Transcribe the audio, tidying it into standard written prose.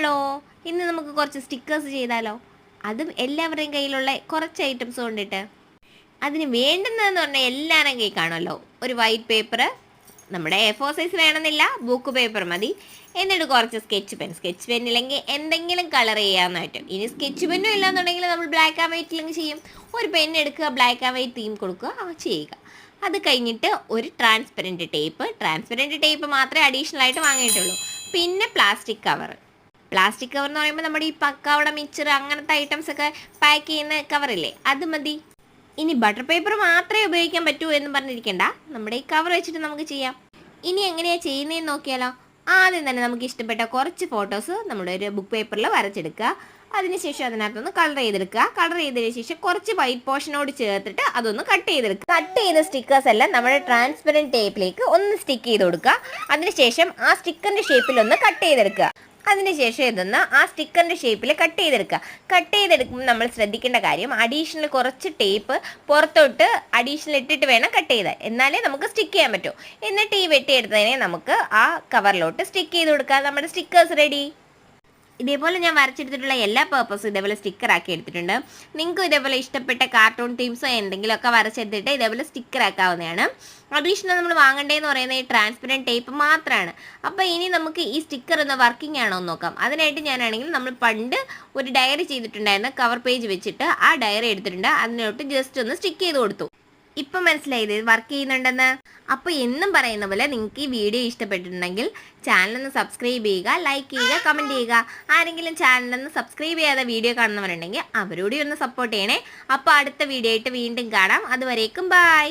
Hello, ഇന്ന് നമുക്ക് കുറച്ച് സ്റ്റിക്കേഴ്സ് ചെയ്താലോ? അതും എല്ലാവരുടെയും കയ്യിലുള്ള കുറച്ച് ഐറ്റംസ് കൊണ്ടിട്ട്. അതിന് വേണ്ടുന്നതെന്ന് പറഞ്ഞാൽ എല്ലാവരുടെയും കയ്യിൽ കാണുമല്ലോ. ഒരു വൈറ്റ് പേപ്പർ, നമ്മുടെ A4 സൈസ് വേണമെന്നില്ല, ബുക്ക് പേപ്പർ മതി. എന്നിട്ട് കുറച്ച് സ്കെച്ച് പെൻ ഇല്ലെങ്കിൽ എന്തെങ്കിലും കളർ ചെയ്യാവുന്നതായിട്ട്. ഇനി സ്കെച്ച് പെന്നും ഇല്ലാന്നുണ്ടെങ്കിൽ നമ്മൾ ബ്ലാക്ക് ആൻഡ് വൈറ്റിലെങ്കിൽ ചെയ്യും. ഒരു പെൻ എടുക്കുക, ബ്ലാക്ക് ആൻഡ് വൈറ്റ് തീം കൊടുക്കുക, ചെയ്യുക. അത് കഴിഞ്ഞിട്ട് ഒരു ട്രാൻസ്പെറൻറ്റ് ടേപ്പ് മാത്രമേ അഡീഷണൽ ആയിട്ട് വാങ്ങിയിട്ടുള്ളൂ. പിന്നെ പ്ലാസ്റ്റിക് കവർ എന്ന് പറയുമ്പോൾ നമ്മുടെ ഈ പക്കാവട, മിച്ചർ അങ്ങനത്തെ ഐറ്റംസ് ഒക്കെ പാക്ക് ചെയ്യുന്ന കവറില്ലേ, അത് മതി. ഇനി ബട്ടർ പേപ്പർ മാത്രമേ ഉപയോഗിക്കാൻ പറ്റൂ എന്ന് പറഞ്ഞിരിക്കണ്ട, നമ്മുടെ ഈ കവർ വെച്ചിട്ട് നമുക്ക് ചെയ്യാം. ഇനി എങ്ങനെയാണ് ചെയ്യുന്നതെന്ന് നോക്കിയാലോ? ആദ്യം തന്നെ നമുക്ക് ഇഷ്ടപ്പെട്ട കുറച്ച് ഫോട്ടോസ് നമ്മുടെ ഒരു ബുക്ക് പേപ്പറിൽ വരച്ചെടുക്കുക. അതിനുശേഷം അതിനകത്തൊന്ന് കളർ ചെയ്തതിന് ശേഷം കുറച്ച് വൈറ്റ് പോർഷനോട് ചേർത്തിട്ട് അതൊന്ന് കട്ട് ചെയ്ത സ്റ്റിക്കേഴ്സ് എല്ലാം നമ്മുടെ ട്രാൻസ്പെറൻറ്റ് ടേപ്പിലേക്ക് ഒന്ന് സ്റ്റിക്ക് ചെയ്ത് കൊടുക്കുക. അതിനുശേഷം ആ സ്റ്റിക്കറിൻ്റെ ഷേപ്പിൽ ഒന്ന് കട്ട് ചെയ്തെടുക്കുക. അതിനുശേഷം ഇതൊന്ന് ആ സ്റ്റിക്കറിൻ്റെ ഷേപ്പിൽ കട്ട് ചെയ്തെടുക്കുമ്പോൾ നമ്മൾ ശ്രദ്ധിക്കേണ്ട കാര്യം, അഡീഷണൽ കുറച്ച് ടേപ്പ് പുറത്തോട്ട് അഡീഷണൽ ഇട്ടിട്ട് വേണം കട്ട് ചെയ്താൽ, എന്നാലേ നമുക്ക് സ്റ്റിക്ക് ചെയ്യാൻ പറ്റൂ. എന്നിട്ട് ഈ വെട്ടിയെടുത്തതിനെ നമുക്ക് ആ കവറിലോട്ട് സ്റ്റിക്ക് ചെയ്ത് കൊടുക്കാം. നമ്മുടെ സ്റ്റിക്കേഴ്സ് റെഡി. ഇതേപോലെ ഞാൻ വരച്ചെടുത്തിട്ടുള്ള എല്ലാ പേപ്പേഴ്സും ഇതേപോലെ സ്റ്റിക്കറാക്കി എടുത്തിട്ടുണ്ട്. നിങ്ങൾക്കും ഇതേപോലെ ഇഷ്ടപ്പെട്ട കാർട്ടൂൺ തീംസോ എന്തെങ്കിലുമൊക്കെ വരച്ചെടുത്തിട്ട് ഇതേപോലെ സ്റ്റിക്കറാക്കാവുന്നതാണ്. അഡീഷണൽ നമ്മൾ വാങ്ങേണ്ടതെന്ന് പറയുന്നത് ഈ ട്രാൻസ്പെറൻറ്റ് ടേപ്പ് മാത്രമാണ്. അപ്പോൾ ഇനി നമുക്ക് ഈ സ്റ്റിക്കർ ഒന്ന് വർക്കിംഗ് ആണോ എന്ന് നോക്കാം. അതിനായിട്ട് ഞാനാണെങ്കിൽ നമ്മൾ പണ്ട് ഒരു ഡയറി ചെയ്തിട്ടുണ്ടായിരുന്ന കവർ പേജ് വെച്ചിട്ട് ആ ഡയറി എടുത്തിട്ടുണ്ട്. അതിനോട്ട് ജസ്റ്റ് ഒന്ന് സ്റ്റിക്ക് ചെയ്ത് കൊടുത്തു. ഇപ്പം മനസ്സിലായത് വർക്ക് ചെയ്യുന്നുണ്ടെന്ന്. അപ്പോൾ എന്നും പറയുന്ന പോലെ നിങ്ങൾക്ക് ഈ വീഡിയോ ഇഷ്ടപ്പെട്ടിട്ടുണ്ടെങ്കിൽ ചാനലൊന്ന് സബ്സ്ക്രൈബ് ചെയ്യുക, ലൈക്ക് ചെയ്യുക, കമൻറ്റ് ചെയ്യുക. ആരെങ്കിലും ചാനലൊന്ന് സബ്സ്ക്രൈബ് ചെയ്യാതെ വീഡിയോ കാണുന്നവരുണ്ടെങ്കിൽ അവരോട് ഒന്ന് സപ്പോർട്ട് ചെയ്യണേ. അപ്പോൾ അടുത്ത വീഡിയോ ആയിട്ട് വീണ്ടും കാണാം. അതുവരേക്കും ബൈ.